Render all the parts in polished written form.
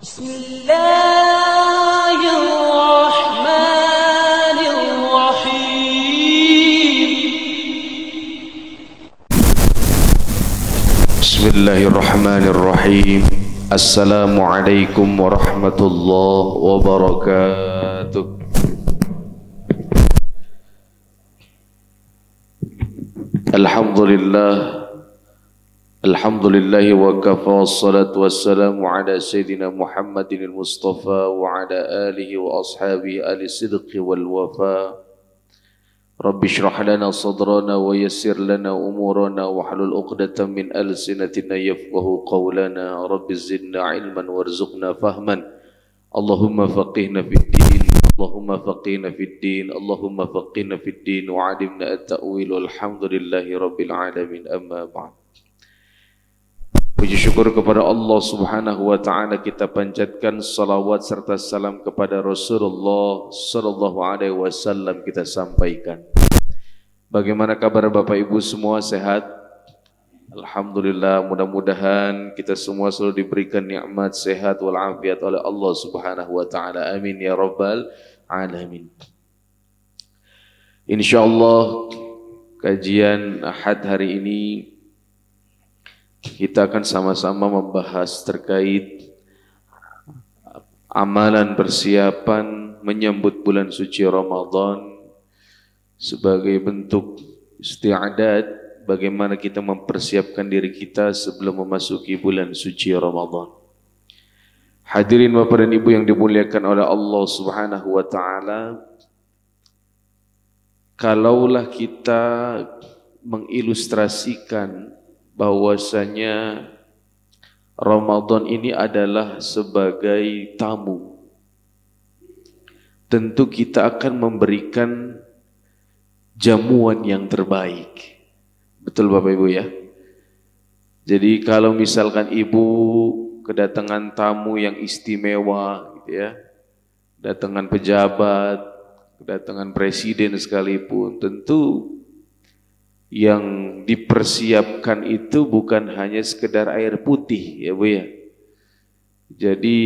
بسم الله الرحمن الرحيم بسم الله الرحمن الرحيم. السلام عليكم ورحمة الله وبركاته. Alhamdulillah wa kafa, wassalatu wassalamu ala sayyidina Muhammadin al-Mustafa wa ala alihi wa ashabihi ahli sidqi wal wafa. Rabbi shrah lana sadrana wa yassir lana umurana wa hlul 'uqdatam min alsinatina yafqahu qawlana. Rabbi zidna ilman warzuqna fahman. Allahumma faqihna fid din, Allahumma faqihna fid din, Allahumma faqihna fid din wa 'allimna at-ta'wil. Walhamdulillahi rabbil alamin. Amma ba'd. Puji syukur kepada Allah Subhanahu wa taala, kita panjatkan salawat serta salam kepada Rasulullah sallallahu alaihi wasallam. Kita sampaikan, bagaimana kabar Bapak Ibu semua, sehat? Alhamdulillah, mudah-mudahan kita semua selalu diberikan nikmat sehat wal afiat oleh Allah Subhanahu wa taala. Amin ya rabbal alamin. Insyaallah kajian Ahad hari ini kita akan sama-sama membahas terkait amalan persiapan menyambut bulan suci Ramadan sebagai bentuk isti'adad, bagaimana kita mempersiapkan diri kita sebelum memasuki bulan suci Ramadan. Hadirin Bapak dan Ibu yang dimuliakan oleh Allah Subhanahu wa taala, kalaulah kita mengilustrasikan bahwasanya Ramadan ini adalah sebagai tamu, tentu kita akan memberikan jamuan yang terbaik. Betul Bapak Ibu ya? Jadi kalau misalkan Ibu kedatangan tamu yang istimewa gitu ya, kedatangan pejabat, kedatangan presiden sekalipun, tentu yang dipersiapkan itu bukan hanya sekedar air putih ya Bu ya. Jadi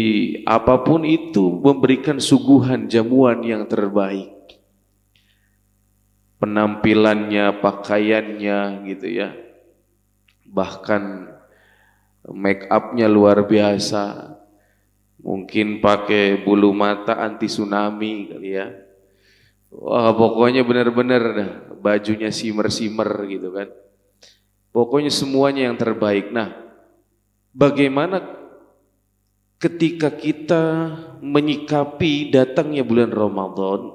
apapun itu memberikan suguhan jamuan yang terbaik. Penampilannya, pakaiannya gitu ya. Bahkan make upnya luar biasa. Mungkin pakai bulu mata anti tsunami kali ya. Wah, pokoknya benar-benar dah, bajunya simer-simer gitu kan. Pokoknya semuanya yang terbaik. Nah, bagaimana ketika kita menyikapi datangnya bulan Ramadan,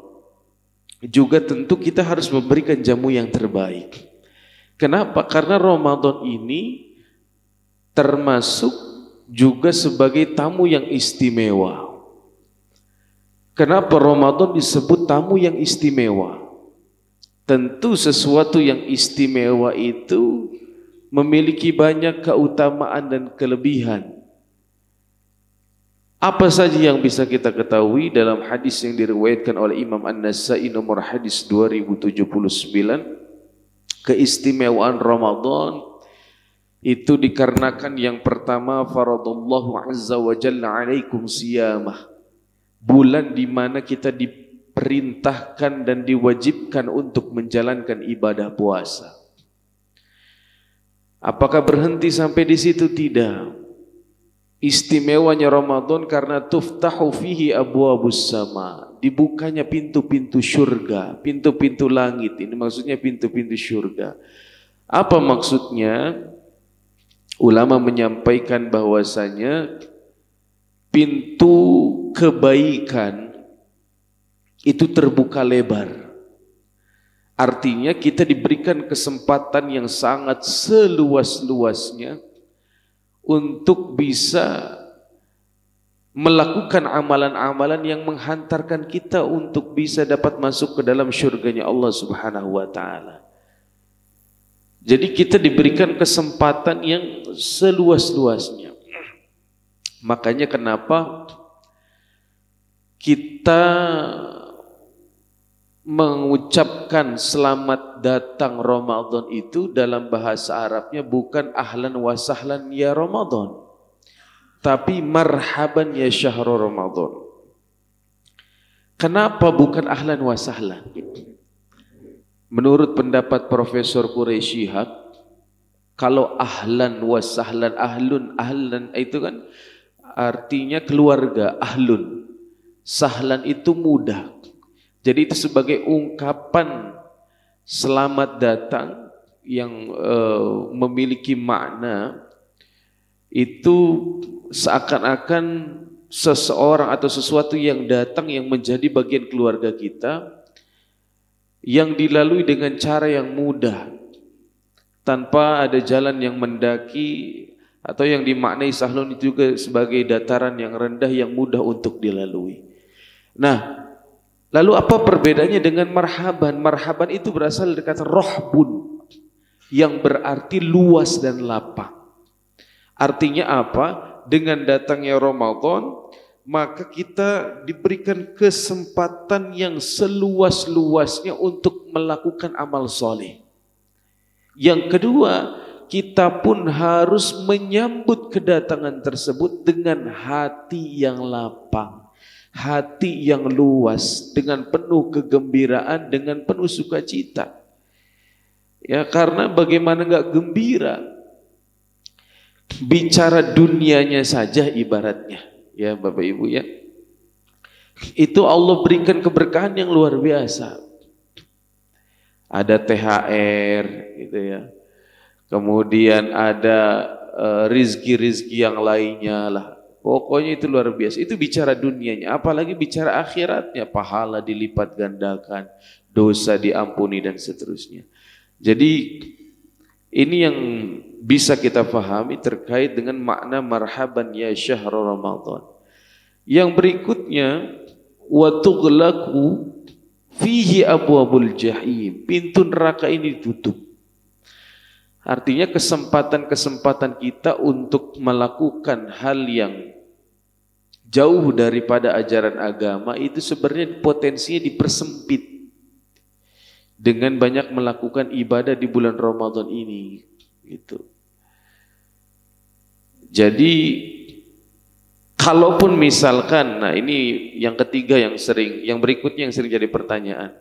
juga tentu kita harus memberikan jamu yang terbaik. Kenapa? Karena Ramadan ini termasuk juga sebagai tamu yang istimewa. Kenapa Ramadan disebut tamu yang istimewa? Tentu sesuatu yang istimewa itu memiliki banyak keutamaan dan kelebihan. Apa saja yang bisa kita ketahui dalam hadis yang diriwayatkan oleh Imam An-Nasa'i nomor hadis 2079, keistimewaan Ramadan itu dikarenakan yang pertama, faradallahu azza wa jalla alaikum siyamah, bulan di mana kita diperintahkan dan diwajibkan untuk menjalankan ibadah puasa. Apakah berhenti sampai di situ? Tidak. Istimewanya Ramadan karena tuftahu fihi abwabus sama, dibukanya pintu-pintu syurga, pintu-pintu langit. Ini maksudnya pintu-pintu syurga. Apa maksudnya? Ulama menyampaikan bahwasanya pintu kebaikan itu terbuka lebar. Artinya kita diberikan kesempatan yang sangat seluas-luasnya untuk bisa melakukan amalan-amalan yang menghantarkan kita untuk bisa dapat masuk ke dalam syurganya Allah Subhanahu wa taala. Jadi kita diberikan kesempatan yang seluas-luasnya. Makanya kenapa kita mengucapkan selamat datang Ramadan itu dalam bahasa Arabnya bukan ahlan wa sahlan ya Ramadan, tapi marhaban ya syahrul Ramadan. Kenapa bukan ahlan wa sahlan? Menurut pendapat Profesor Quraisy Shihab, kalau ahlan wa sahlan, ahlan itu kan artinya keluarga, ahlun. Sahlan itu mudah. Jadi itu sebagai ungkapan selamat datang yang memiliki makna, itu seakan-akan seseorang atau sesuatu yang datang yang menjadi bagian keluarga kita, yang dilalui dengan cara yang mudah, tanpa ada jalan yang mendaki, atau yang dimaknai sahlun itu juga sebagai dataran yang rendah yang mudah untuk dilalui. Nah, lalu apa perbedaannya dengan marhaban? Marhaban itu berasal dari kata rohbun, yang berarti luas dan lapang. Artinya apa? Dengan datangnya Ramadan, maka kita diberikan kesempatan yang seluas-luasnya untuk melakukan amal soleh. Yang kedua, kita pun harus menyambut kedatangan tersebut dengan hati yang lapang, hati yang luas, dengan penuh kegembiraan, dengan penuh sukacita. Ya, karena bagaimana enggak gembira? Bicara dunianya saja ibaratnya, ya Bapak Ibu ya, itu Allah berikan keberkahan yang luar biasa. Ada THR gitu ya, kemudian ada rizki-rizki yang lainnya lah. Pokoknya itu luar biasa. Itu bicara dunianya, apalagi bicara akhiratnya, pahala dilipat gandakan, dosa diampuni dan seterusnya. Jadi ini yang bisa kita pahami terkait dengan makna marhaban ya syahrul Ramadan. Yang berikutnya, wa tughlaqu fihi abwabul jahim. Pintu neraka ini ditutup. Artinya kesempatan-kesempatan kita untuk melakukan hal yang jauh daripada ajaran agama itu sebenarnya potensinya dipersempit dengan banyak melakukan ibadah di bulan Ramadan ini, gitu. Jadi kalaupun misalkan, nah ini yang ketiga yang berikutnya yang sering jadi pertanyaan.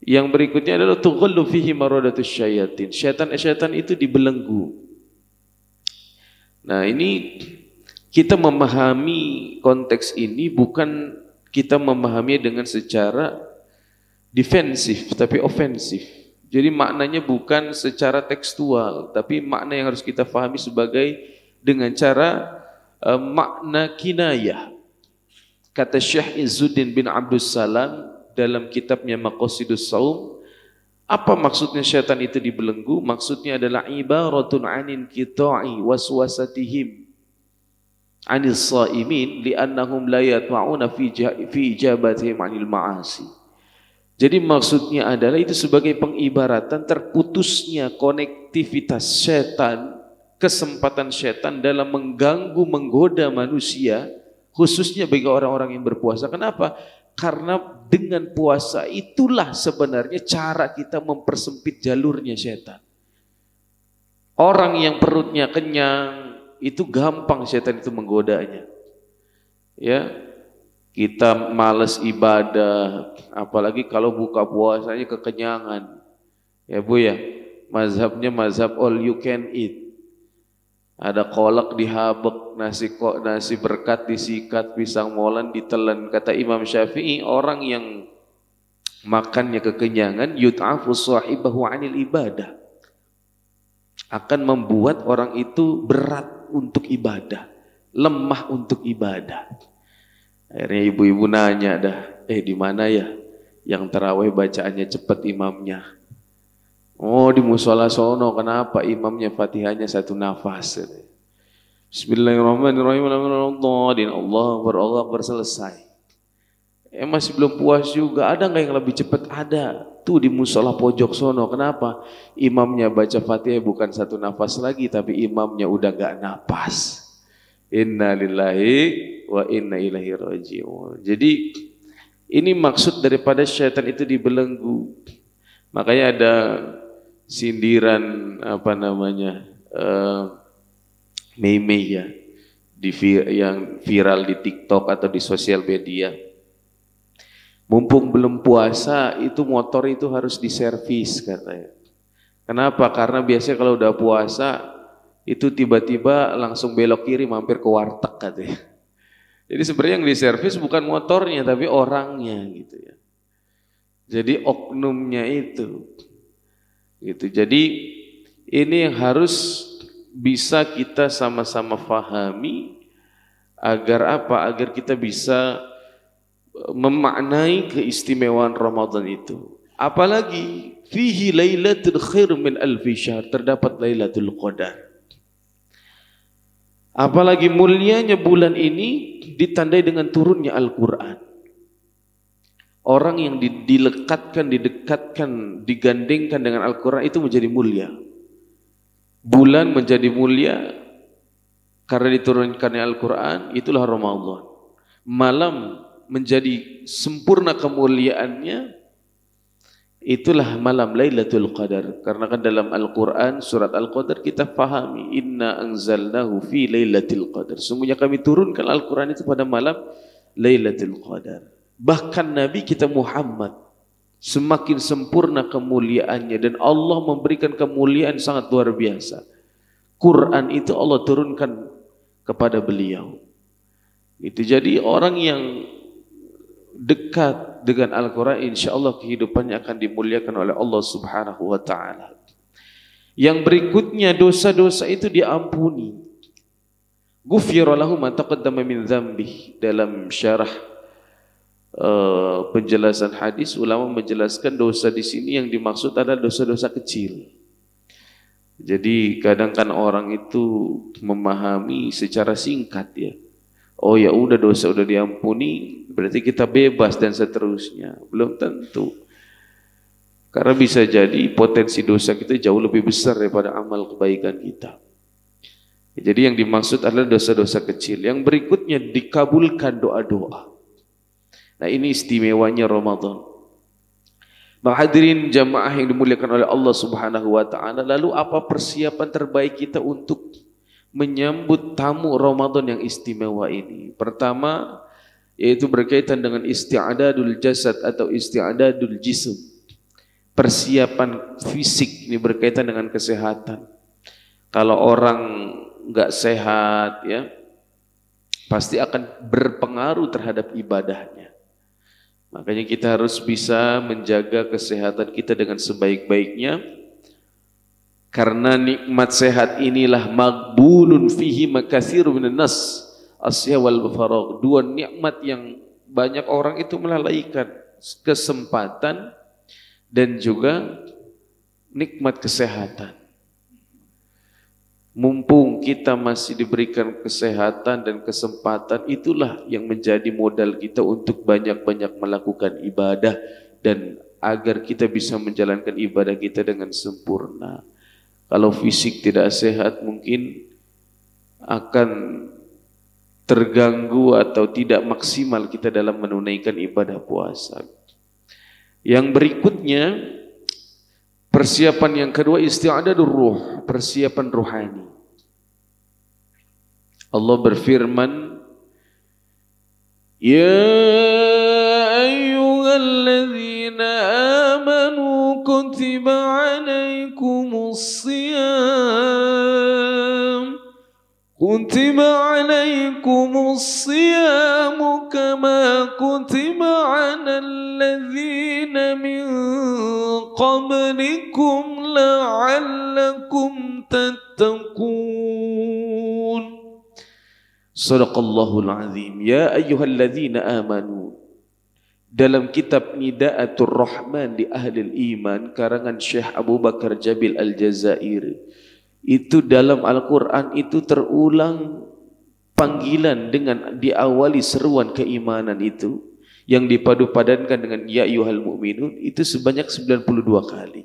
Yang berikutnya adalah tughallu fihi maradatus syayatin. Syaitan itu dibelenggu. Nah, ini kita memahami konteks ini bukan kita memahami dengan secara defensif tapi ofensif. Jadi maknanya bukan secara tekstual, tapi makna yang harus kita pahami sebagai dengan cara makna kinayah. Kata Syekh Izzuddin bin Abdus Salam dalam kitabnya Maqasidus Shaum, apa maksudnya syaitan itu dibelenggu? Maksudnya adalah ibaratun anin qita'i waswasatihim anil shaimin li'annahum la yatma'una fi ijabatihim anil ma'asi. Jadi maksudnya adalah itu sebagai pengibaratan terputusnya konektivitas setan, kesempatan setan dalam mengganggu, menggoda manusia, khususnya bagi orang-orang yang berpuasa. Kenapa? Karena dengan puasa itulah sebenarnya cara kita mempersempit jalurnya setan. Orang yang perutnya kenyang, itu gampang setan itu menggodanya. Ya. Kita malas ibadah, apalagi kalau buka puasanya kekenyangan. Ya Bu ya, mazhabnya mazhab all you can eat. Ada kolak dihabek, nasi berkat disikat, pisang molen ditelan. Kata Imam Syafi'i, orang yang makannya kekenyangan yut'afu sahibahu 'anil ibadah. Akan membuat orang itu berat untuk ibadah, lemah untuk ibadah. Akhirnya ibu-ibu nanya dah, di mana ya yang tarawih bacaannya cepat imamnya? Oh, di musola sono. Kenapa? Imamnya Fatihahnya satu nafas. Bismillahirrahmanirrahim. Allah Akbar selesai. Masih belum puas juga. Ada nggak yang lebih cepat? Ada. Tuh di musola pojok sono. Kenapa? Imamnya baca Fatihah bukan satu nafas lagi, tapi imamnya udah nggak nafas. Inna lillahi wa inna ilaihi raji'un. Jadi ini maksud daripada syaitan itu dibelenggu. Makanya ada sindiran meme ya. yang viral di TikTok atau di sosial media. Mumpung belum puasa itu motor itu harus diservis katanya. Kenapa? Karena biasanya kalau udah puasa itu tiba-tiba langsung belok kiri mampir ke warteg katanya. Jadi sebenarnya yang diservis bukan motornya tapi orangnya gitu ya. Jadi oknumnya itu. Gitu. Jadi ini yang harus bisa kita sama-sama fahami agar apa? Agar kita bisa memaknai keistimewaan Ramadan itu. Apalagi fihi lailatul khair min alfi syahr, terdapat Lailatul Qadar. Apalagi mulianya bulan ini ditandai dengan turunnya Al-Qur'an. Orang yang dilekatkan, didekatkan, digandengkan dengan Al-Qur'an itu menjadi mulia. Bulan menjadi mulia karena diturunkannya Al-Quran, itulah Ramadan. Malam menjadi sempurna kemuliaannya, itulah malam Lailatul Qadar. Karena kan dalam Al-Quran, surat Al-Qadar kita pahami, Inna anzalnahu fi Lailatul Qadar. Sungguhnya kami turunkan Al-Quran itu pada malam Lailatul Qadar. Bahkan Nabi kita Muhammad, semakin sempurna kemuliaannya dan Allah memberikan kemuliaan sangat luar biasa. Quran itu Allah turunkan kepada beliau. Itu jadi orang yang dekat dengan Al-Quran, insya Allah kehidupannya akan dimuliakan oleh Allah Subhanahu wa Ta'ala. Yang berikutnya, dosa-dosa itu diampuni. Ghufira lahu ma taqaddama min dzambih. Dalam syarah penjelasan hadis, ulama menjelaskan dosa di sini yang dimaksud adalah dosa-dosa kecil. Jadi kadang kan orang itu memahami secara singkat ya. Oh ya udah dosa udah diampuni, berarti kita bebas dan seterusnya. Belum tentu. Karena bisa jadi potensi dosa kita jauh lebih besar daripada amal kebaikan kita. Jadi yang dimaksud adalah dosa-dosa kecil. Yang berikutnya dikabulkan doa-doa. Nah ini istimewanya Ramadan. Hadirin jamaah yang dimuliakan oleh Allah Subhanahu wa Ta'ala. Lalu apa persiapan terbaik kita untuk menyambut tamu Ramadan yang istimewa ini? Pertama, yaitu berkaitan dengan isti'adadul jasad atau isti'adadul jism. Persiapan fisik ini berkaitan dengan kesehatan. Kalau orang enggak sehat ya, pasti akan berpengaruh terhadap ibadahnya. Makanya kita harus bisa menjaga kesehatan kita dengan sebaik-baiknya. Karena nikmat sehat inilah maghbunun fihi makatsirun minan nas asya wal faragh. Dua nikmat yang banyak orang itu melalaikan, kesempatan dan juga nikmat kesehatan. Mumpung kita masih diberikan kesehatan dan kesempatan, itulah yang menjadi modal kita untuk banyak-banyak melakukan ibadah dan agar kita bisa menjalankan ibadah kita dengan sempurna. Kalau fisik tidak sehat mungkin akan terganggu atau tidak maksimal kita dalam menunaikan ibadah puasa. Yang berikutnya, persiapan yang kedua isti'adadur ruh, persiapan rohani. Allah berfirman, Ya ayyuhalladzina amanu kutiba alaikumus siyam kama kutiba alal ladzina min qablikum la'allakum tattaqun. Sadaqallahul azim. Ya ayyuhalladzina amanu. Dalam kitab Nida'atul Rahman di Ahlil Iman karangan Syekh Abu Bakar Jabil Al-Jazairi, itu dalam Al-Quran itu terulang panggilan dengan diawali seruan keimanan itu yang dipadu-padankan dengan ya ayyuhal mu'minun itu sebanyak 92 kali.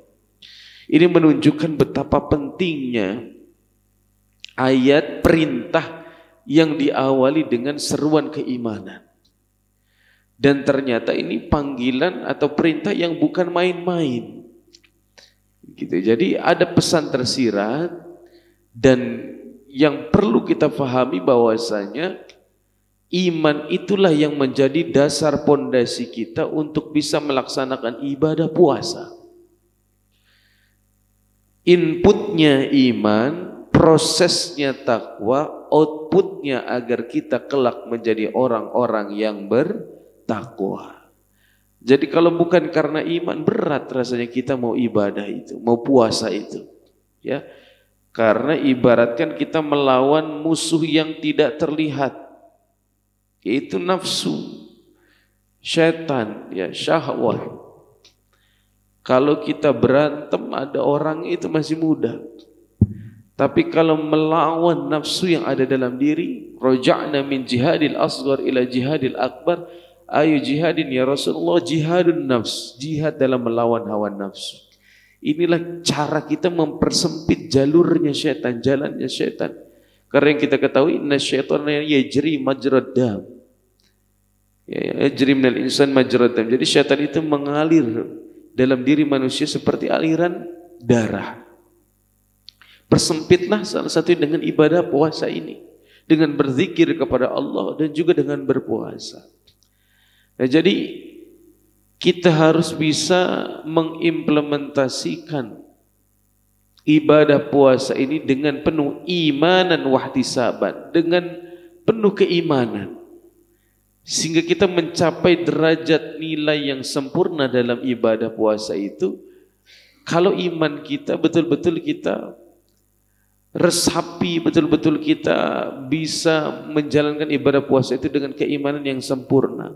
Ini menunjukkan betapa pentingnya ayat perintah yang diawali dengan seruan keimanan. Dan ternyata ini panggilan atau perintah yang bukan main-main. Gitu. Jadi ada pesan tersirat dan yang perlu kita pahami bahwasanya iman itulah yang menjadi dasar pondasi kita untuk bisa melaksanakan ibadah puasa. Inputnya iman, prosesnya takwa, outputnya agar kita kelak menjadi orang-orang yang bertakwa. Jadi kalau bukan karena iman, berat rasanya kita mau ibadah itu, mau puasa itu, ya. Karena ibaratkan kita melawan musuh yang tidak terlihat, yaitu nafsu, syaitan, ya, syahwat. Kalau kita berantem ada orang itu masih mudah. Tapi kalau melawan nafsu yang ada dalam diri, raja'na min jihadil asghar ila jihadil akbar. Ayo jihadin ya Rasulullah, jihadun nafs, jihad dalam melawan hawa nafsu. Inilah cara kita mempersempit jalurnya syaitan, jalannya syaitan. Karena yang kita ketahui, inna syaitana yajri majrad dam. Yajri minal insan majrad dam. Jadi syaitan itu mengalir dalam diri manusia seperti aliran darah. Persempitlah salah satu dengan ibadah puasa ini, dengan berzikir kepada Allah dan juga dengan berpuasa. Nah, jadi kita harus bisa mengimplementasikan ibadah puasa ini dengan penuh imanan wahtisaban, dengan penuh keimanan, sehingga kita mencapai derajat nilai yang sempurna dalam ibadah puasa itu. Kalau iman kita betul-betul kita resapi, betul-betul kita bisa menjalankan ibadah puasa itu dengan keimanan yang sempurna,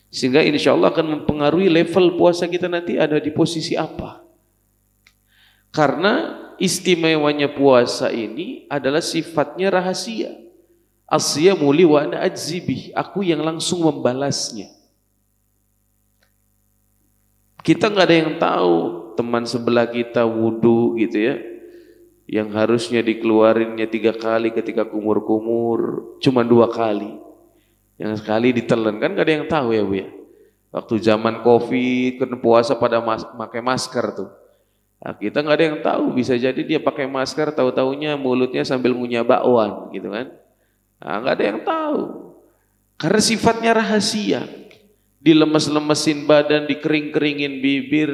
sehingga insya Allah akan mempengaruhi level puasa kita nanti ada di posisi apa. Karena istimewanya puasa ini adalah sifatnya rahasia. Asyamu li wa ana ajzibih, aku yang langsung membalasnya. Kita nggak ada yang tahu teman sebelah kita wudu gitu ya, yang harusnya dikeluarinnya 3 kali ketika kumur-kumur cuma 2 kali. Yang sekali ditelan, kan gak ada yang tahu ya Bu ya. Waktu zaman Covid kena puasa pada pakai masker tuh. Nah, kita gak ada yang tahu, bisa jadi dia pakai masker tahu-taunya mulutnya sambil ngunyah bakwan gitu kan. Nah, gak ada yang tahu. Karena sifatnya rahasia. Dilemes-lemesin badan, dikering-keringin bibir,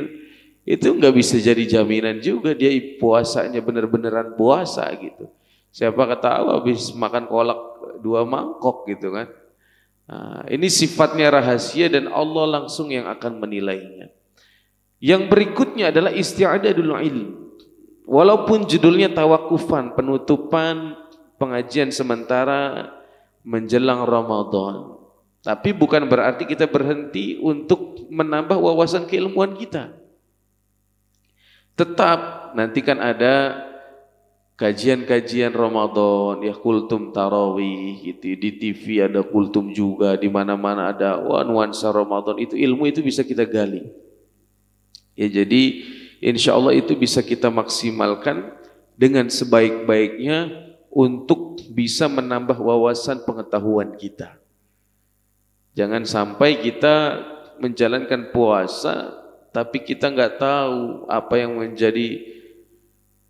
itu gak bisa jadi jaminan juga dia puasanya bener-beneran puasa gitu. Siapa tahu habis makan kolak 2 mangkok gitu kan. Nah, ini sifatnya rahasia dan Allah langsung yang akan menilainya. Yang berikutnya adalah isti'adadul ilm. Walaupun judulnya tawakufan, penutupan pengajian sementara menjelang Ramadan, tapi bukan berarti kita berhenti untuk menambah wawasan keilmuan kita. Tetap nanti kan ada kajian-kajian Ramadan, ya kultum tarawih gitu, di TV ada kultum juga, di mana-mana ada nuansa Ramadan, itu ilmu itu bisa kita gali. Ya jadi insya Allah itu bisa kita maksimalkan dengan sebaik-baiknya untuk bisa menambah wawasan pengetahuan kita. Jangan sampai kita menjalankan puasa tapi kita nggak tahu apa yang menjadi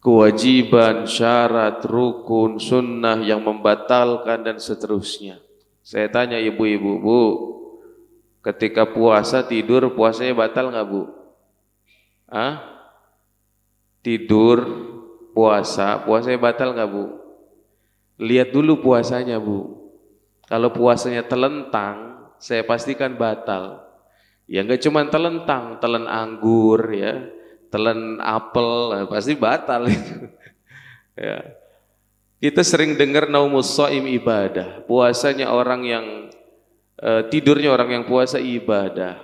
kewajiban, syarat, rukun, sunnah yang membatalkan dan seterusnya. Saya tanya ibu-ibu, Bu, ketika puasa tidur, puasanya batal nggak Bu? Tidur, puasanya batal nggak Bu? Lihat dulu puasanya Bu. Kalau puasanya telentang, saya pastikan batal. Ya nggak cuma telentang, telan anggur ya, telan apel, pasti batal itu. Ya. Kita sering dengar naumus shaim ibadah, puasanya orang yang tidurnya orang yang puasa ibadah.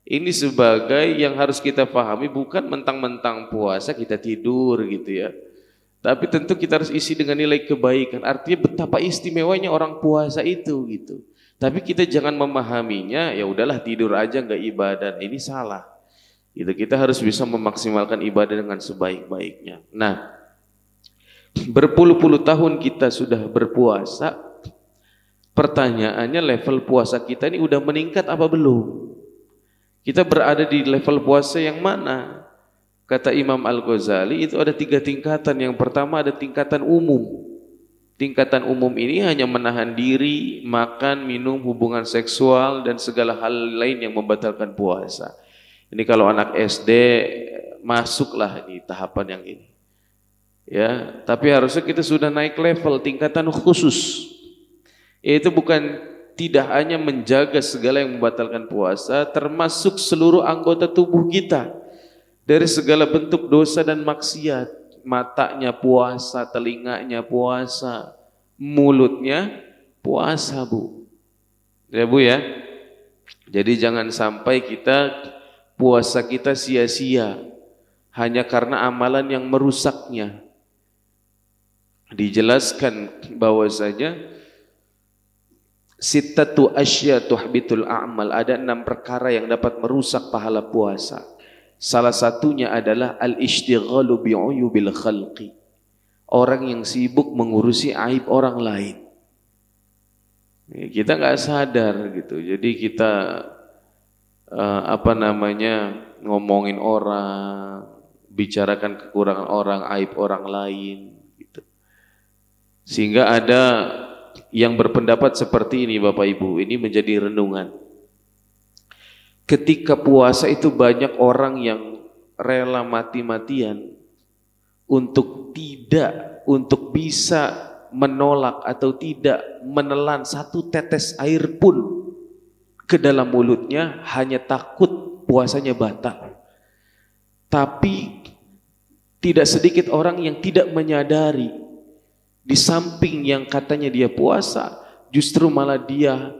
Ini sebagai yang harus kita pahami, bukan mentang-mentang puasa kita tidur gitu ya. Tapi tentu kita harus isi dengan nilai kebaikan. Artinya betapa istimewanya orang puasa itu gitu. Tapi kita jangan memahaminya ya udahlah tidur aja nggak ibadah. Ini salah. Gitu, kita harus bisa memaksimalkan ibadah dengan sebaik-baiknya. Nah, berpuluh-puluh tahun kita sudah berpuasa. Pertanyaannya level puasa kita ini udah meningkat apa belum? Kita berada di level puasa yang mana? Kata Imam Al-Ghazali itu ada 3 tingkatan. Yang pertama ada tingkatan umum. Tingkatan umum ini hanya menahan diri, makan, minum, hubungan seksual, dan segala hal lain yang membatalkan puasa. Ini kalau anak SD masuklah di tahapan yang ini. Ya, tapi harusnya kita sudah naik level tingkatan khusus. Yaitu bukan tidak hanya menjaga segala yang membatalkan puasa, termasuk seluruh anggota tubuh kita dari segala bentuk dosa dan maksiat. Matanya puasa, telinganya puasa, mulutnya puasa, Bu. Ya, Bu ya. Jadi jangan sampai puasa kita sia-sia hanya karena amalan yang merusaknya. Dijelaskan bahwasanya sittatu asya tuhbitul a'mal, ada 6 perkara yang dapat merusak pahala puasa. Salah satunya adalah al-ishtighalu bi'uyubil khalqi. Orang yang sibuk mengurusi aib orang lain. Kita nggak sadar gitu. Jadi kita ngomongin orang, bicarakan kekurangan orang, aib orang lain gitu. Sehingga ada yang berpendapat seperti ini, Bapak Ibu, ini menjadi renungan. Ketika puasa itu banyak orang yang rela mati-matian untuk bisa menolak atau tidak menelan satu tetes air pun ke dalam mulutnya, hanya takut puasanya batal. Tapi tidak sedikit orang yang tidak menyadari, di samping yang katanya dia puasa, justru malah dia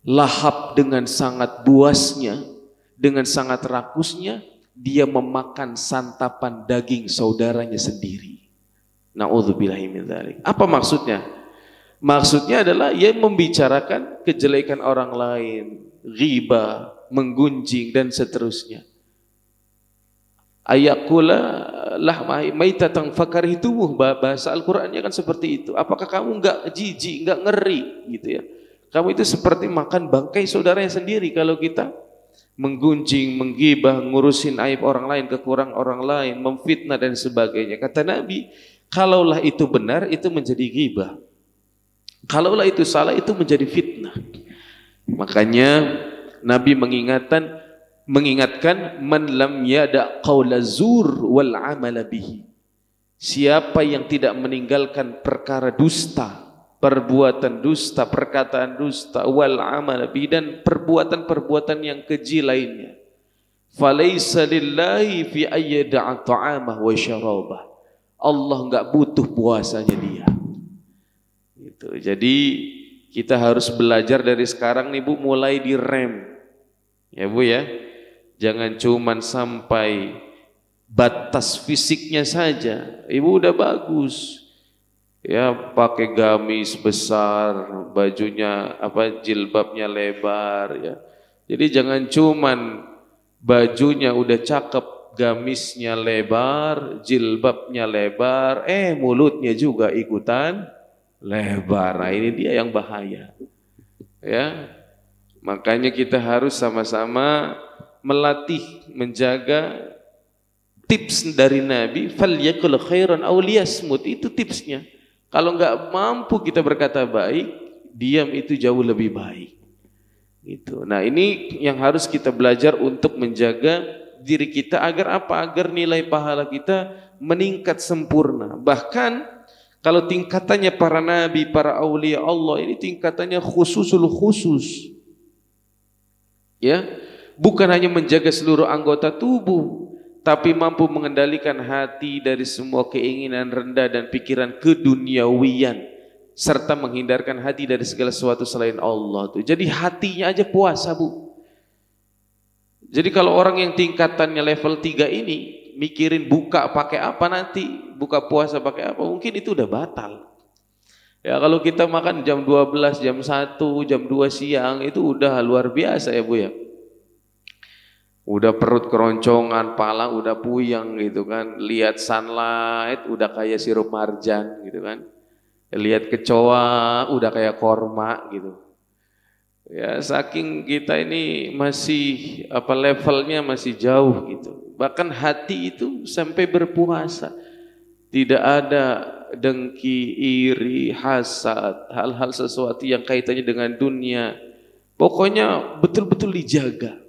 lahap dengan sangat buasnya, dengan sangat rakusnya, dia memakan santapan daging saudaranya sendiri. Na'udzubillahi min dzalik. Apa maksudnya? Maksudnya adalah ia membicarakan kejelekan orang lain, ghibah, menggunjing dan seterusnya. Ayakula lahma maitatan fakarihtumu, bahasa Al-Qur'annya kan seperti itu. Apakah kamu enggak jijik, enggak ngeri gitu ya? Kamu itu seperti makan bangkai saudaranya sendiri kalau kita menggunjing, menggibah, ngurusin aib orang lain, kekurangan orang lain, memfitnah dan sebagainya. Kata Nabi, kalaulah itu benar, itu menjadi ghibah. Kalaulah itu salah, itu menjadi fitnah. Makanya Nabi mengingatkan man lam yada qaula zur wal amala bihi. Siapa yang tidak meninggalkan perkara dusta, perbuatan dusta, perkataan dusta, wal amal bi, dan perbuatan-perbuatan yang keji lainnya, falaisa lillahi fi ayyada'a ta'amah wa syarabah. Allah enggak butuh puasanya dia. Gitu. Jadi kita harus belajar dari sekarang nih, Bu, mulai direm. Ya, Bu ya. Jangan cuman sampai batas fisiknya saja. Ibu udah bagus. Ya, pakai gamis besar, bajunya jilbabnya lebar ya. Jadi jangan cuman bajunya udah cakep, gamisnya lebar, jilbabnya lebar, mulutnya juga ikutan lebar. Nah, ini dia yang bahaya. Ya. Makanya kita harus sama-sama melatih, menjaga tips dari Nabi, falyakul khairan aw liyasmut, itu tipsnya. Kalau enggak mampu kita berkata baik, diam itu jauh lebih baik. Gitu. Nah, ini yang harus kita belajar untuk menjaga diri kita agar apa? Agar nilai pahala kita meningkat sempurna. Bahkan kalau tingkatannya para nabi, para aulia Allah, ini tingkatannya khususul khusus. Ya, bukan hanya menjaga seluruh anggota tubuh, tapi mampu mengendalikan hati dari semua keinginan rendah dan pikiran keduniawian, serta menghindarkan hati dari segala sesuatu selain Allah. Jadi hatinya aja puasa, Bu. Jadi kalau orang yang tingkatannya level 3 ini mikirin buka pakai apa nanti, buka puasa pakai apa, mungkin itu udah batal. Ya, kalau kita makan jam 12, jam 1, jam 2 siang itu udah luar biasa ya, Bu ya. Udah perut keroncongan, pala udah puyeng gitu kan. Lihat sunlight udah kayak sirup marjan gitu kan. Lihat kecoa udah kayak korma gitu. Ya, saking kita ini masih levelnya masih jauh gitu. Bahkan hati itu sampai berpuasa. Tidak ada dengki, iri, hasad, hal-hal sesuatu yang kaitannya dengan dunia. Pokoknya betul-betul dijaga.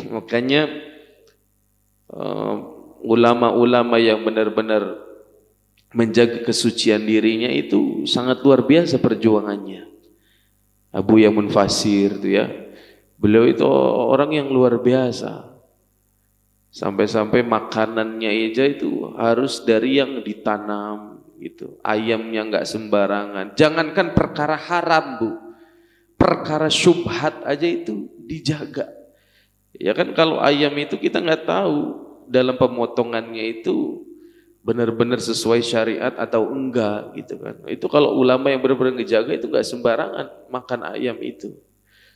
Makanya ulama-ulama yang benar-benar menjaga kesucian dirinya itu sangat luar biasa perjuangannya. Abu Yamun Fasir itu ya, beliau itu orang yang luar biasa. Sampai-sampai makanannya aja itu harus dari yang ditanam gitu. Ayamnya enggak sembarangan. Jangankan perkara haram, Bu. Perkara syubhat aja itu dijaga. Ya kan kalau ayam itu kita enggak tahu dalam pemotongannya itu benar-benar sesuai syariat atau enggak gitu kan. Itu kalau ulama yang benar-benar ngejaga itu enggak sembarangan makan ayam itu.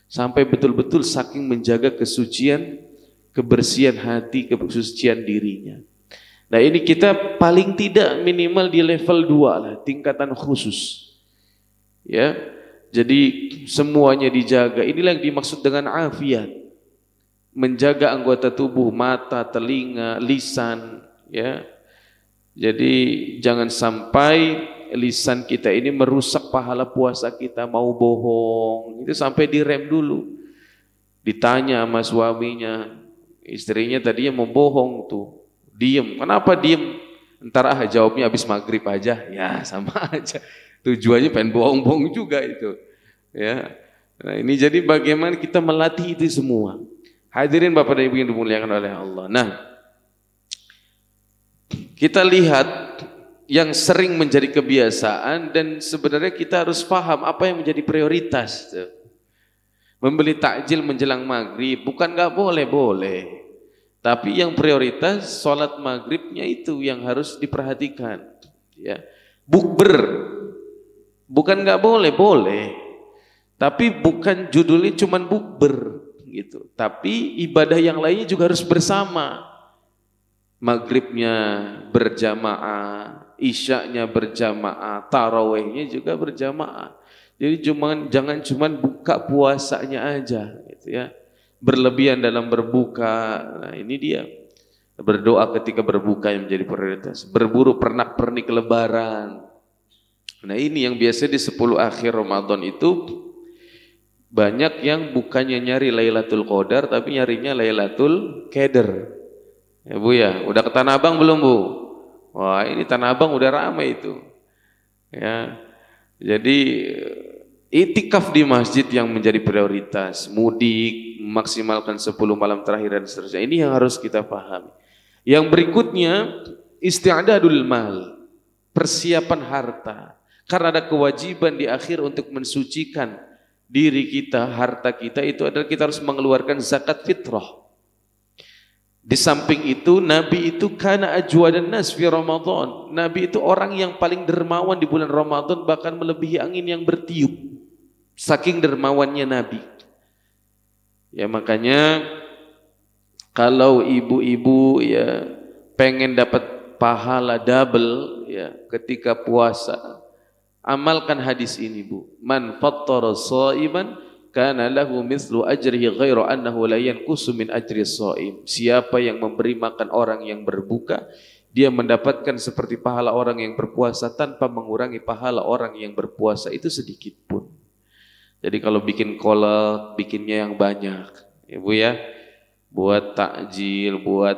Sampai betul-betul saking menjaga kesucian, kebersihan hati, kesucian dirinya. Nah ini kita paling tidak minimal di level 2 lah, tingkatan khusus. Ya, jadi semuanya dijaga. Inilah yang dimaksud dengan afiat. Menjaga anggota tubuh, mata, telinga, lisan. Ya, jadi jangan sampai lisan kita ini merusak pahala puasa kita. Mau bohong, itu sampai direm dulu. Ditanya sama suaminya, istrinya tadinya mau bohong tuh, diem. Kenapa diem? Ntar jawabnya habis maghrib aja. Ya sama aja. Tujuannya pengen bohong-bohong juga itu. Ya. Nah ini jadi bagaimana kita melatih itu semua. Hadirin Bapak dan Ibu yang dimuliakan oleh Allah. Nah, kita lihat yang sering menjadi kebiasaan dan sebenarnya kita harus paham apa yang menjadi prioritas. Membeli takjil menjelang maghrib bukan nggak boleh, tapi yang prioritas sholat maghribnya itu yang harus diperhatikan. Ya, bukber bukan nggak boleh, tapi bukan judulnya cuman bukber gitu. Tapi ibadah yang lainnya juga harus bersama. Maghribnya berjamaah, isyaknya berjamaah, tarawihnya juga berjamaah. Jadi jangan cuma buka puasanya aja gitu ya. Berlebihan dalam berbuka. Nah, ini dia. Berdoa ketika berbuka yang menjadi prioritas. Berburu pernak-pernik lebaran. Nah, ini yang biasa di 10 akhir Ramadan itu banyak yang bukannya nyari Lailatul Qadar tapi nyarinya Lailatul Qadar. Ya Bu ya, udah ke Tanah Abang belum Bu? Wah, ini Tanah Abang udah ramai itu. Ya. Jadi itikaf di masjid yang menjadi prioritas, mudik, memaksimalkan 10 malam terakhir dan seterusnya. Ini yang harus kita pahami. Yang berikutnya isti'dadul mal, persiapan harta. Karena ada kewajiban di akhir untuk mensucikan diri kita, harta kita itu adalah kita harus mengeluarkan zakat fitrah. Di samping itu Nabi itu kana ajwadan nas fi Ramadan. Nabi itu orang yang paling dermawan di bulan Ramadan, bahkan melebihi angin yang bertiup. Saking dermawannya Nabi. Ya makanya kalau ibu-ibu ya pengen dapat pahala double ya ketika puasa, amalkan hadis ini Bu. Man fattara shaiman kana lahu mithlu ajrihi ghairu annahu la yanqusu min ajri shaim. Siapa yang memberi makan orang yang berbuka, dia mendapatkan seperti pahala orang yang berpuasa tanpa mengurangi pahala orang yang berpuasa itu sedikit pun. Jadi kalau bikin kolak, bikinnya yang banyak. Ya Bu ya. Buat takjil, buat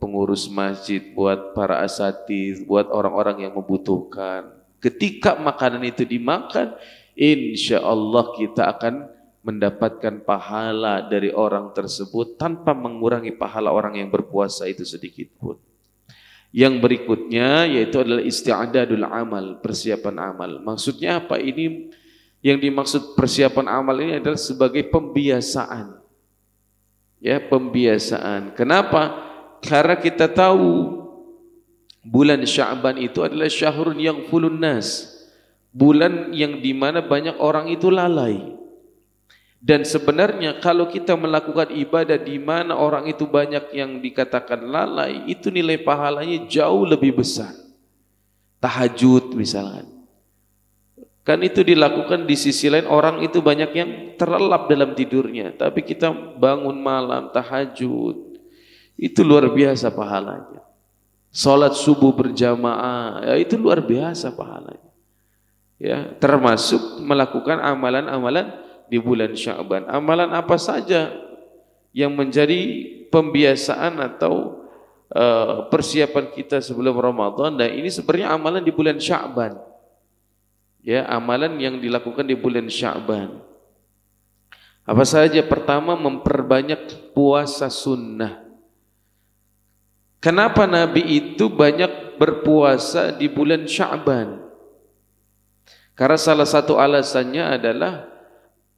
pengurus masjid, buat para asatidz, buat orang-orang yang membutuhkan. Ketika makanan itu dimakan, insya Allah kita akan mendapatkan pahala dari orang tersebut tanpa mengurangi pahala orang yang berpuasa itu sedikit pun. Yang berikutnya yaitu adalah isti'dadul amal, persiapan amal. Maksudnya apa? Ini yang dimaksud persiapan amal ini adalah sebagai pembiasaan. Ya, pembiasaan. Kenapa? Karena kita tahu bulan Sya'ban itu adalah syahrun yang fulun nas. Bulan yang dimana banyak orang itu lalai. Dan sebenarnya kalau kita melakukan ibadah di mana orang itu banyak yang dikatakan lalai, itu nilai pahalanya jauh lebih besar. Tahajud misalkan. Kan itu dilakukan di sisi lain orang itu banyak yang terlelap dalam tidurnya, tapi kita bangun malam tahajud. Itu luar biasa pahalanya. Salat subuh berjamaah, ya itu luar biasa pahalanya. Ya, termasuk melakukan amalan-amalan di bulan Sya'ban. Amalan apa saja yang menjadi pembiasaan atau persiapan kita sebelum Ramadan, dan ini sebenarnya amalan di bulan Sya'ban. Ya, amalan yang dilakukan di bulan Sya'ban. Apa saja? Pertama, memperbanyak puasa sunnah. Kenapa Nabi itu banyak berpuasa di bulan Sya'ban? Karena salah satu alasannya adalah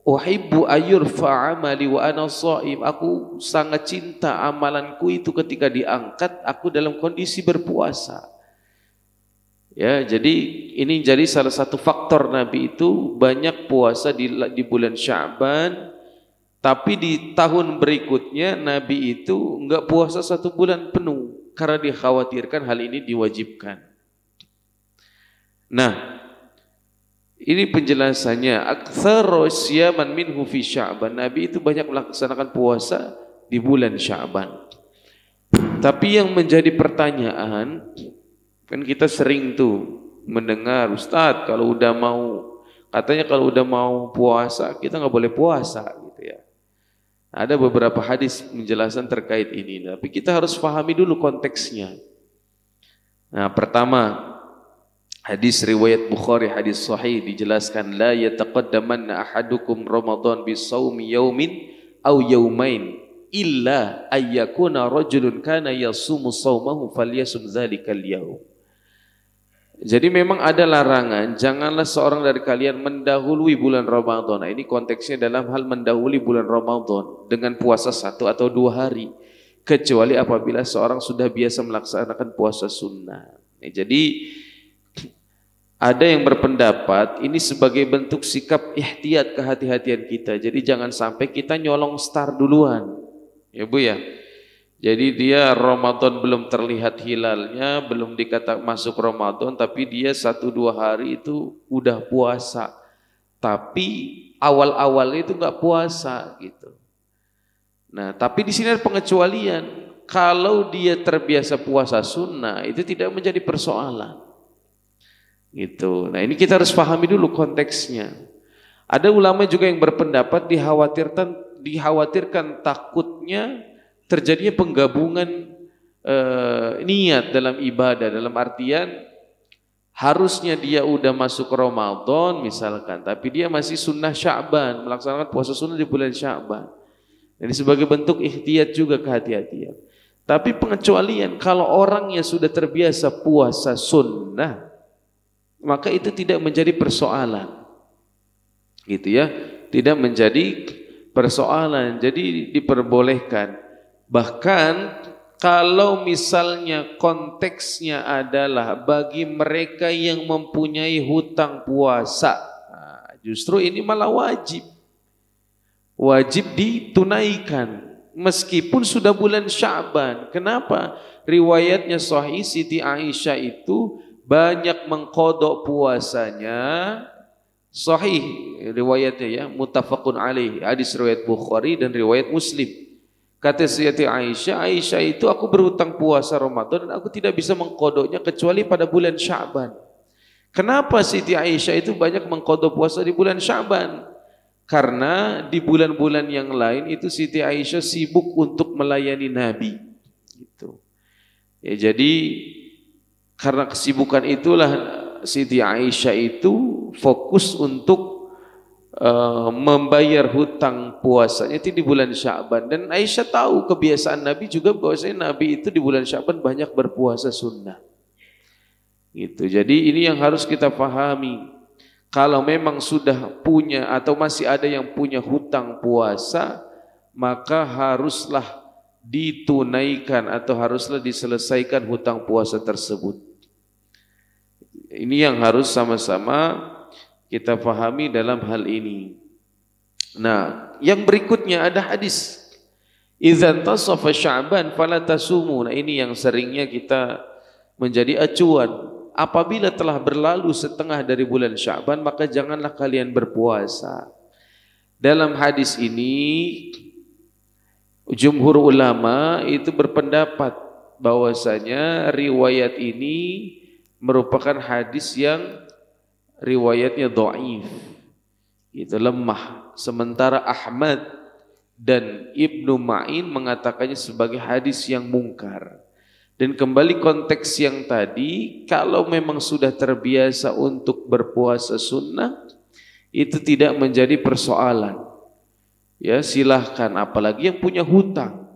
uhibbu ayyurfa amali wa ana shaim. Aku sangat cinta amalanku itu ketika diangkat aku dalam kondisi berpuasa. Ya, jadi ini jadi salah satu faktor Nabi itu banyak puasa di bulan Sya'ban. Tapi di tahun berikutnya Nabi itu enggak puasa 1 bulan penuh karena dikhawatirkan hal ini diwajibkan. Nah, ini penjelasannya. Aktsaru siyaman minhu fi Sya'ban. Nabi itu banyak melaksanakan puasa di bulan Sya'ban. Tapi yang menjadi pertanyaan, kan kita sering tuh mendengar, Ustadz kalau udah mau puasa kita nggak boleh puasa gitu ya. Ada beberapa hadis penjelasan terkait ini, tapi kita harus pahami dulu konteksnya. Nah, pertama, hadis riwayat Bukhari, hadis sahih, dijelaskan la yataqaddamanna ahadukum Ramadan bisawmi yaumin aw yaumain illa ayyakuna rajulun kana yasumu sawmahu falyasum dzalikal yaum. Jadi memang ada larangan, janganlah seorang dari kalian mendahului bulan Ramadan. Nah, ini konteksnya dalam hal mendahului bulan Ramadan dengan puasa 1 atau 2 hari, kecuali apabila seorang sudah biasa melaksanakan puasa sunnah. Nah, jadi ada yang berpendapat ini sebagai bentuk sikap ihtiyat, kehati-hatian kita. Jadi jangan sampai kita nyolong star duluan, ya Bu ya. Jadi dia Ramadan belum terlihat hilalnya, belum dikata masuk Ramadan, tapi dia 1-2 hari itu udah puasa. Tapi awal-awalnya itu nggak puasa gitu. Nah, tapi di sini ada pengecualian. Kalau dia terbiasa puasa sunnah, itu tidak menjadi persoalan. Gitu. Nah, ini kita harus pahami dulu konteksnya. Ada ulama juga yang berpendapat dikhawatirkan takutnya terjadinya penggabungan niat dalam ibadah, dalam artian harusnya dia udah masuk Ramadan misalkan, tapi dia masih sunnah Sya'ban, melaksanakan puasa sunnah di bulan Sya'ban. Jadi sebagai bentuk ihtiyat juga, kehati-hatian. Tapi pengecualian, kalau orangnya sudah terbiasa puasa sunnah, maka itu tidak menjadi persoalan, gitu ya, tidak menjadi persoalan. Jadi diperbolehkan. Bahkan kalau misalnya konteksnya adalah bagi mereka yang mempunyai hutang puasa, nah, justru ini malah wajib ditunaikan meskipun sudah bulan Sya'ban. Kenapa? Riwayatnya sahih, Siti Aisyah itu banyak mengqadha puasanya. Sahih riwayatnya ya, muttafaqun alaih, hadis riwayat Bukhari dan riwayat Muslim. Kata Siti Aisyah, itu aku berhutang puasa Ramadan dan aku tidak bisa mengqadanya kecuali pada bulan Sya'ban. Kenapa Siti Aisyah itu banyak mengqadha puasa di bulan Sya'ban? Karena di bulan-bulan yang lain itu Siti Aisyah sibuk untuk melayani Nabi. Gitu. Ya, jadi karena kesibukan itulah Siti Aisyah itu fokus untuk membayar hutang puasanya itu di bulan Sya'ban. Dan Aisyah tahu kebiasaan Nabi juga bahwasanya Nabi itu di bulan Sya'ban banyak berpuasa sunnah. Gitu. Jadi ini yang harus kita pahami. Kalau memang sudah punya atau masih ada yang punya hutang puasa, maka haruslah ditunaikan atau haruslah diselesaikan hutang puasa tersebut. Ini yang harus sama-sama kita pahami dalam hal ini. Nah, yang berikutnya ada hadis idza tasafa Sya'ban fala tasumu. Nah, ini yang seringnya kita menjadi acuan. Apabila telah berlalu setengah dari bulan Sya'ban, maka janganlah kalian berpuasa. Dalam hadis ini jumhur ulama itu berpendapat bahwasanya riwayat ini merupakan hadis yang riwayatnya dhaif, itu lemah. Sementara Ahmad dan Ibnu Ma'in mengatakannya sebagai hadis yang mungkar. Dan kembali konteks yang tadi, kalau memang sudah terbiasa untuk berpuasa sunnah, itu tidak menjadi persoalan. Ya, silahkan, apalagi yang punya hutang,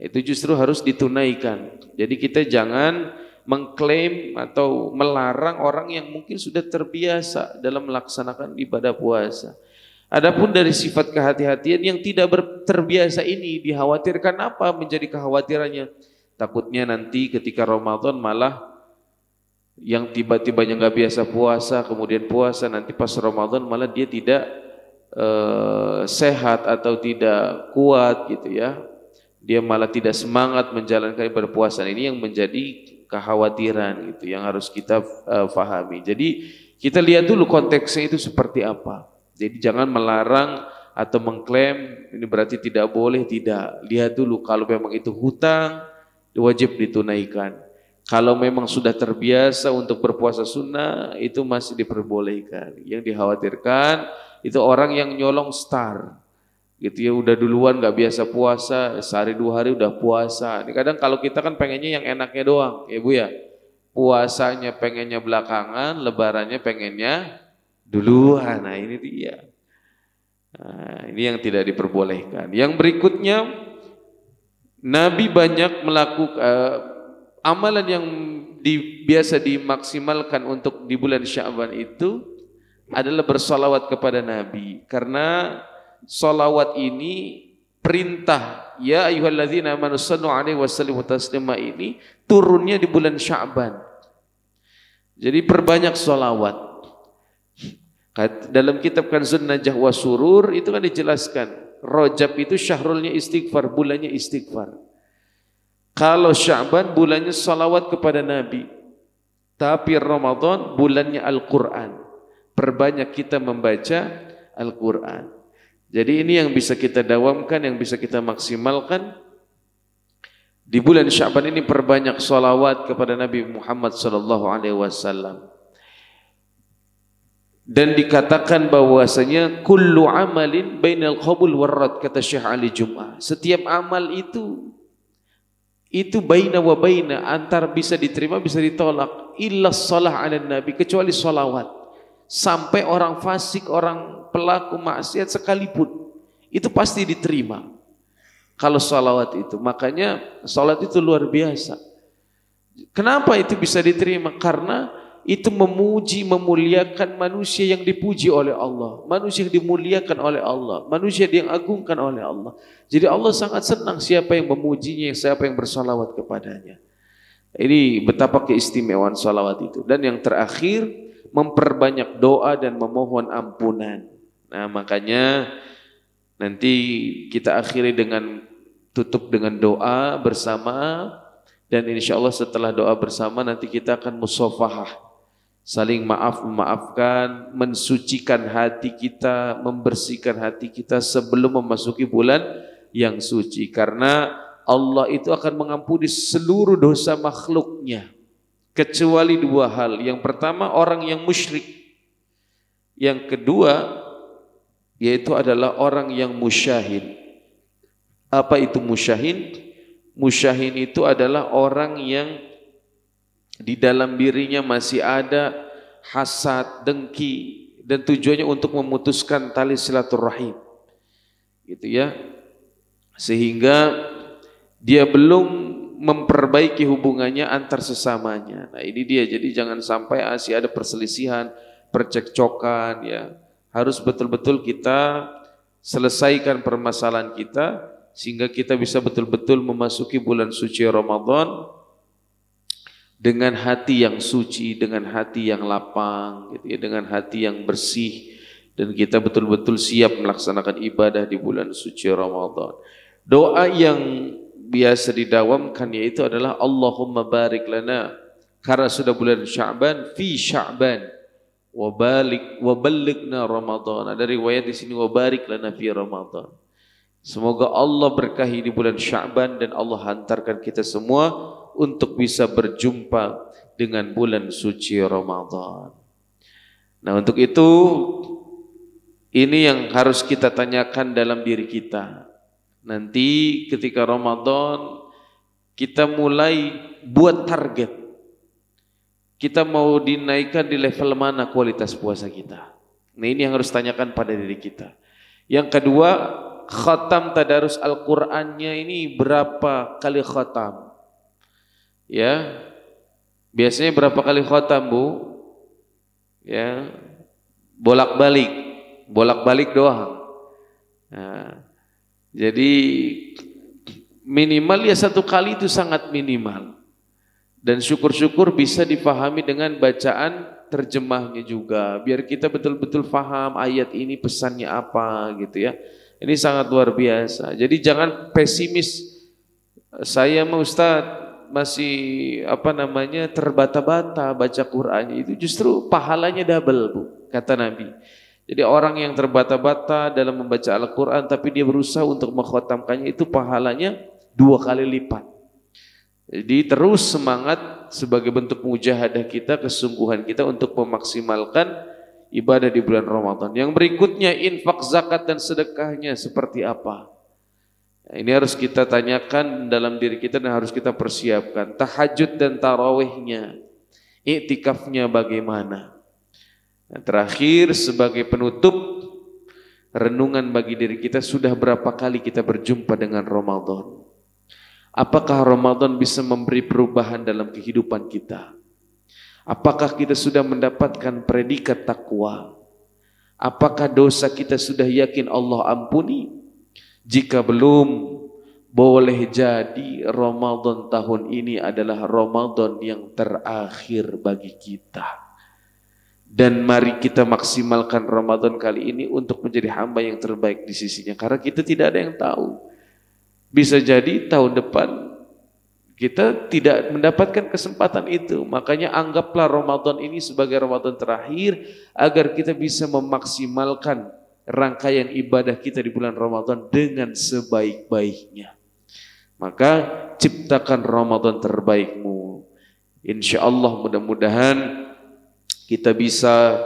itu justru harus ditunaikan. Jadi kita jangan mengklaim atau melarang orang yang mungkin sudah terbiasa dalam melaksanakan ibadah puasa. Adapun dari sifat kehati-hatian yang tidak terbiasa ini, dikhawatirkan apa menjadi kekhawatirannya? Takutnya nanti ketika Ramadan malah yang tiba-tibanya nggak biasa puasa, kemudian puasa, nanti pas Ramadan malah dia tidak sehat atau tidak kuat gitu ya. Dia malah tidak semangat menjalankan ibadah puasa. Ini yang menjadi kekhawatiran gitu yang harus kita fahami. Jadi kita lihat dulu konteksnya itu seperti apa. Jadi jangan melarang atau mengklaim ini berarti tidak boleh, tidak. Lihat dulu kalau memang itu hutang wajib ditunaikan. Kalau memang sudah terbiasa untuk berpuasa sunnah itu masih diperbolehkan. Yang dikhawatirkan itu orang yang nyolong star gitu ya, udah duluan nggak biasa puasa, sehari 2 hari udah puasa. Ini kadang kalau kita kan pengennya yang enaknya doang, ya Bu ya. Puasanya pengennya belakangan, lebarannya pengennya duluan. Nah ini dia. Nah, ini yang tidak diperbolehkan. Yang berikutnya, Nabi banyak melakukan amalan yang biasa dimaksimalkan untuk di bulan Sya'ban itu adalah bersolawat kepada Nabi. Karena solawat ini perintah ya ayyuhalladzina amanu sallu alaihi wasallimu taslima ini turunnya di bulan Sya'ban. Jadi perbanyak solawat. Dalam kitab Kanzun Najah wa Surur itu kan dijelaskan Rajab itu syahrulnya istighfar, bulannya istighfar. Kalau Sya'ban bulannya salawat kepada Nabi. Tapi Ramadan bulannya Al-Quran. Perbanyak kita membaca Al-Quran. Jadi ini yang bisa kita dawamkan, yang bisa kita maksimalkan. Di bulan Sya'ban ini perbanyak salawat kepada Nabi Muhammad SAW. Dan dikatakan bahwasanya kullu amalin bainal qabul warrad, kata Syekh Ali Jum'ah. Setiap amal itu baina wa baina, antara bisa diterima bisa ditolak, illa shalah 'alan nabi, kecuali salawat. Sampai orang fasik, orang pelaku maksiat sekalipun itu pasti diterima kalau salawat itu. Makanya salat itu luar biasa. Kenapa itu bisa diterima? Karena itu memuji, memuliakan manusia yang dipuji oleh Allah, manusia yang dimuliakan oleh Allah, manusia yang diagungkan oleh Allah. Jadi Allah sangat senang siapa yang memujinya, siapa yang bersalawat kepadanya. Ini betapa keistimewaan salawat itu. Dan yang terakhir, memperbanyak doa dan memohon ampunan. Nah makanya nanti kita akhiri dengan tutup dengan doa bersama. Dan insya Allah setelah doa bersama nanti kita akan musafahah, saling memaafkan, mensucikan hati kita, membersihkan hati kita sebelum memasuki bulan yang suci. Karena Allah itu akan mengampuni seluruh dosa makhluknya kecuali 2 hal. Yang pertama orang yang musyrik. Yang kedua yaitu adalah orang yang musyahin. Apa itu musyahin? Musyahin itu adalah orang yang di dalam dirinya masih ada hasad, dengki, dan tujuannya untuk memutuskan tali silaturahim, gitu ya, sehingga dia belum memperbaiki hubungannya antar sesamanya. Nah ini dia, jadi jangan sampai masih ada perselisihan, percekcokan, ya harus betul-betul kita selesaikan permasalahan kita sehingga kita bisa betul-betul memasuki bulan suci Ramadan dengan hati yang suci, dengan hati yang lapang, gitu ya, dengan hati yang bersih, dan kita betul-betul siap melaksanakan ibadah di bulan suci Ramadan. Doa yang biasa didawamkan yaitu adalah Allahumma barik lana, karena sudah bulan Sya'ban, fi Sya'ban wa ballighna Ramadan. Ada riwayat di sini wa barik lana fi Ramadan. Semoga Allah berkahi di bulan Sya'ban dan Allah hantarkan kita semua untuk bisa berjumpa dengan bulan suci Ramadan. Nah, untuk itu ini yang harus kita tanyakan dalam diri kita. Nanti ketika Ramadan kita mulai buat target. Kita mau dinaikkan di level mana kualitas puasa kita. Nah, ini yang harus tanyakan pada diri kita. Yang kedua, khatam tadarus Al-Qur'annya ini berapa kali khatam? Ya. Biasanya berapa kali khatam, Bu? Ya. Bolak-balik doang. Nah, jadi minimal ya 1 kali itu sangat minimal. Dan syukur-syukur bisa dipahami dengan bacaan terjemahnya juga, biar kita betul-betul paham ayat ini pesannya apa gitu ya. Ini sangat luar biasa. Jadi jangan pesimis. Saya mah Ustaz masih terbata-bata baca Qur'annya, itu justru pahalanya double, Bu, kata Nabi. Jadi orang yang terbata-bata dalam membaca Al-Qur'an tapi dia berusaha untuk mengkhatamkannya, itu pahalanya 2 kali lipat. Jadi terus semangat sebagai bentuk mujahadah kita, kesungguhan kita untuk memaksimalkan ibadah di bulan Ramadan. Yang berikutnya, infak, zakat dan sedekahnya seperti apa? Nah, ini harus kita tanyakan dalam diri kita dan harus kita persiapkan. Tahajud dan tarawihnya, iktikafnya bagaimana? Nah, terakhir sebagai penutup renungan bagi diri kita, sudah berapa kali kita berjumpa dengan Ramadan? Apakah Ramadan bisa memberi perubahan dalam kehidupan kita? Apakah kita sudah mendapatkan predikat takwa? Apakah dosa kita sudah yakin Allah ampuni? Jika belum, boleh jadi Ramadan tahun ini adalah Ramadan yang terakhir bagi kita. Dan mari kita maksimalkan Ramadan kali ini untuk menjadi hamba yang terbaik di sisinya. Karena kita tidak ada yang tahu. Bisa jadi tahun depan kita tidak mendapatkan kesempatan itu. Makanya anggaplah Ramadan ini sebagai Ramadan terakhir agar kita bisa memaksimalkan rangkaian ibadah kita di bulan Ramadan dengan sebaik-baiknya. Maka ciptakan Ramadan terbaikmu. Insya Allah mudah-mudahan kita bisa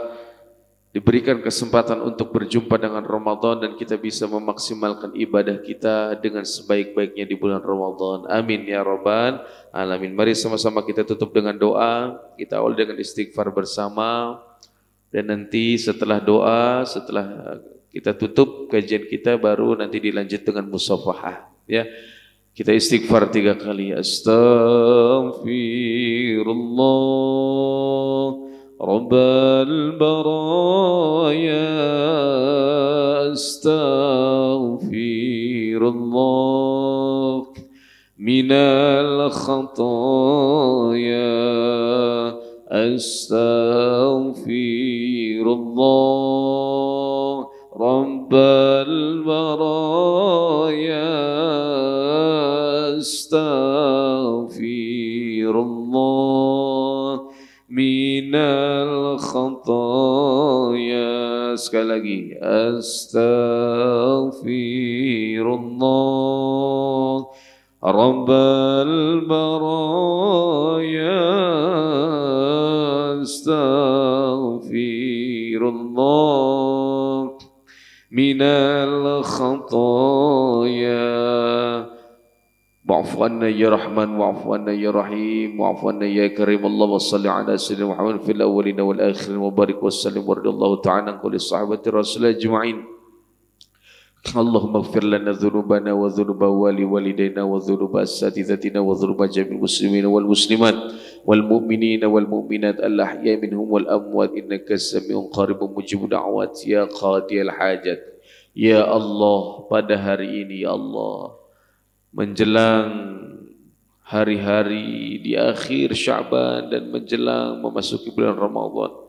diberikan kesempatan untuk berjumpa dengan Ramadan dan kita bisa memaksimalkan ibadah kita dengan sebaik-baiknya di bulan Ramadan. Amin ya rabbal alamin. Mari sama-sama kita tutup dengan doa. Kita awal dengan istighfar bersama. Dan nanti setelah doa, setelah kita tutup kajian kita, baru nanti dilanjut dengan musafahah. Ya, kita istighfar 3 kali. Astaghfirullah رب البرايا أستغفر الله من الخطايا أستغفر الله رب البرايا أستغفر الله من الخطايا. Sekali lagi, astaghfirullah rabbal baraya astaghfirullah minal khataaya. Wa'fu anna ya Rahman, wa'fu anna ya Rahim, wa'fu anna ya Karim. Allah wa salli ala sayyidina Muhammad fil awwalin wal akhirin wa barik wa sallim wa radiyallahu ta'ala an kulli sahabati rasul ajma'in. Allahumma ighfir lana dhunubana wa dhunuba walidaina wa dhunuba asatidatina wa dhunuba jami'il muslimin wal muslimat wal mu'minina wal mu'minat al ahya'i minhum wal amwat innaka sami'un qaribun mujibud da'wat ya qadiyal hajat. Ya Allah, pada hari ini ya Allah, menjelang hari-hari di akhir Sya'ban dan menjelang memasuki bulan Ramadan,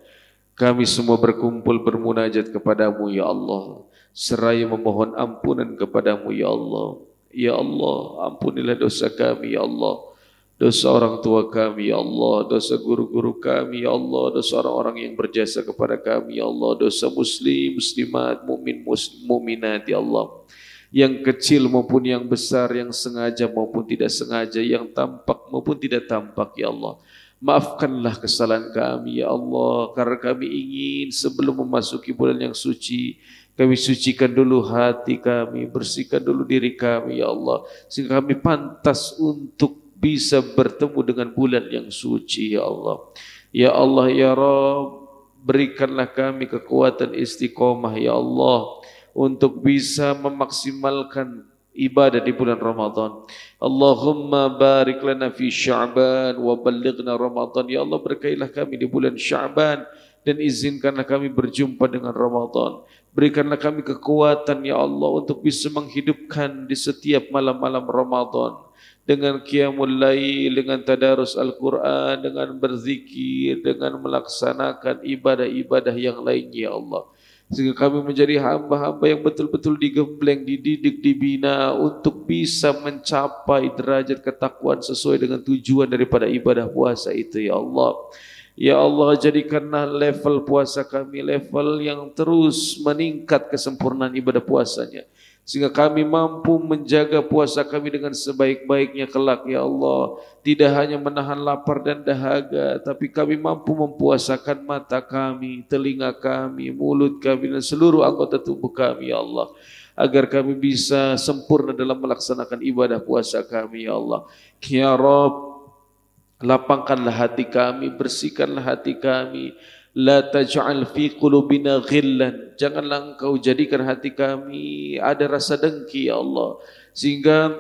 kami semua berkumpul bermunajat kepadamu ya Allah, seraya memohon ampunan kepadamu ya Allah. Ya Allah, ampunilah dosa kami ya Allah, dosa orang tua kami ya Allah, dosa guru-guru kami ya Allah, dosa orang-orang yang berjasa kepada kami ya Allah, dosa muslim, muslimat, mu'min, mu'minat ya Allah. yang kecil maupun yang besar, yang sengaja maupun tidak sengaja, yang tampak maupun tidak tampak ya Allah. Maafkanlah kesalahan kami ya Allah, karena kami ingin sebelum memasuki bulan yang suci, kami sucikan dulu hati kami, bersihkan dulu diri kami ya Allah, sehingga kami pantas untuk bisa bertemu dengan bulan yang suci ya Allah. Ya Allah ya Rabb, berikanlah kami kekuatan istiqomah ya Allah, untuk bisa memaksimalkan ibadah di bulan Ramadan. Allahumma barik lana fi Sya'ban wa ballighna Ramadan. Ya Allah, berkailah kami di bulan Sya'ban dan izinkanlah kami berjumpa dengan Ramadan. Berikanlah kami kekuatan ya Allah untuk bisa menghidupkan di setiap malam-malam Ramadan dengan qiyamul lail, dengan tadarus Al-Quran, dengan berzikir, dengan melaksanakan ibadah-ibadah yang lainnya ya Allah. Sehingga kami menjadi hamba-hamba yang betul-betul digembleng, dididik, dibina untuk bisa mencapai derajat ketakwaan sesuai dengan tujuan daripada ibadah puasa itu ya Allah. Ya Allah, jadikanlah level puasa kami level yang terus meningkat kesempurnaan ibadah puasanya, sehingga kami mampu menjaga puasa kami dengan sebaik-baiknya kelak ya Allah. Tidak hanya menahan lapar dan dahaga, tapi kami mampu mempuasakan mata kami, telinga kami, mulut kami, dan seluruh anggota tubuh kami ya Allah, agar kami bisa sempurna dalam melaksanakan ibadah puasa kami ya Allah. Ya Rabb, lapangkanlah hati kami, bersihkanlah hati kami. La taj'al fi qulubina ghillan, janganlah engkau jadikan hati kami ada rasa dengki ya Allah, sehingga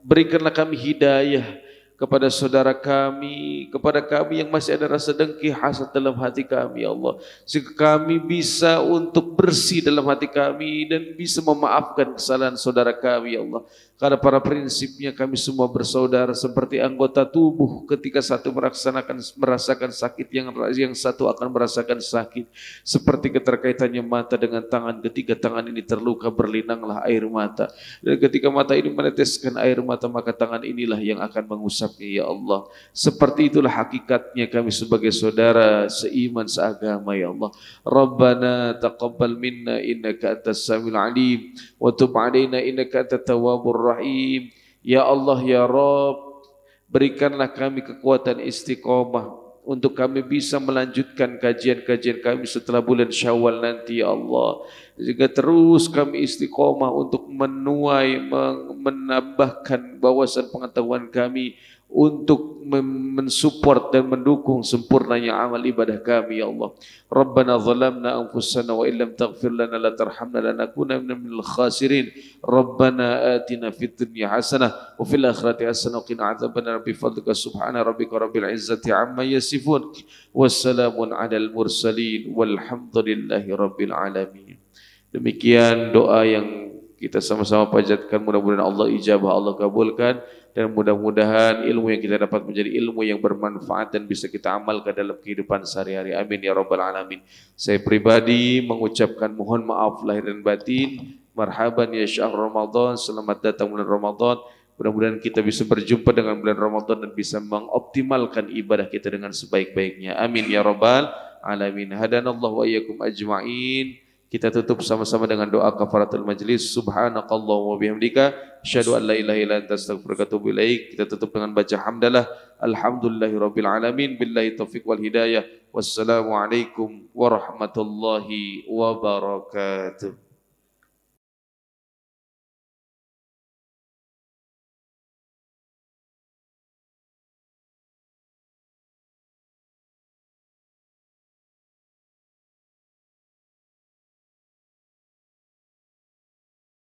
berikanlah kami hidayah kepada saudara kami, kepada kami yang masih ada rasa dengki, hasad dalam hati kami ya Allah, sehingga kami bisa untuk bersih dalam hati kami dan bisa memaafkan kesalahan saudara kami ya Allah. Karena pada prinsipnya kami semua bersaudara seperti anggota tubuh, ketika satu merasakan sakit, yang satu akan merasakan sakit. Seperti keterkaitannya mata dengan tangan, ketika tangan ini terluka berlinanglah air mata, dan ketika mata ini meneteskan air mata maka tangan inilah yang akan mengusapnya ya Allah. Seperti itulah hakikatnya kami sebagai saudara seiman seagama ya Allah. Rabbana taqabbal minna innaka antas samiul alim wa tub alaina innaka antat tawwabur rahim. Ya Allah ya Rabb, berikanlah kami kekuatan istiqomah untuk kami bisa melanjutkan kajian-kajian kami setelah bulan Syawal nanti ya Allah, sehingga terus kami istiqomah untuk menuai, menambahkan wawasan pengetahuan kami untuk mensupport dan mendukung sempurnanya amal ibadah kami ya Allah. Rabbana zalamna anfusana wa illam taghfir lana la tarhamna lanakunanna minal khasirin. Rabbana atina fid dunya hasanah wa fil akhirati hasanah wa qina adzabannar. Bi fadlika subhana rabbika rabbil izzati amma yasifun. Wassalamun alal mursalin walhamdulillahi rabbil alamin. Demikian doa yang kita sama-sama panjatkan, mudah-mudahan Allah ijabah, Allah kabulkan, dan mudah-mudahan ilmu yang kita dapat menjadi ilmu yang bermanfaat dan bisa kita amalkan dalam kehidupan sehari-hari. Amin ya rabbal alamin. Saya pribadi mengucapkan mohon maaf lahir dan batin. Marhaban ya syahr Ramadan, selamat datang bulan Ramadan. Mudah-mudahan kita bisa berjumpa dengan bulan Ramadan dan bisa mengoptimalkan ibadah kita dengan sebaik-baiknya. Amin ya rabbal alamin. Hadanallahu wa iyyakum ajma'in. Kita tutup sama-sama dengan doa kafaratul majlis. Subhanakallahumma wa bihamdika asyhadu an la ilaha illa anta astaghfiruka wa atubu ilaik. Kita tutup dengan baca hamdalah. Alhamdulillahirabbil alamin, billahi taufiq wal hidayah. Wassalamu alaikum warahmatullahi wabarakatuh.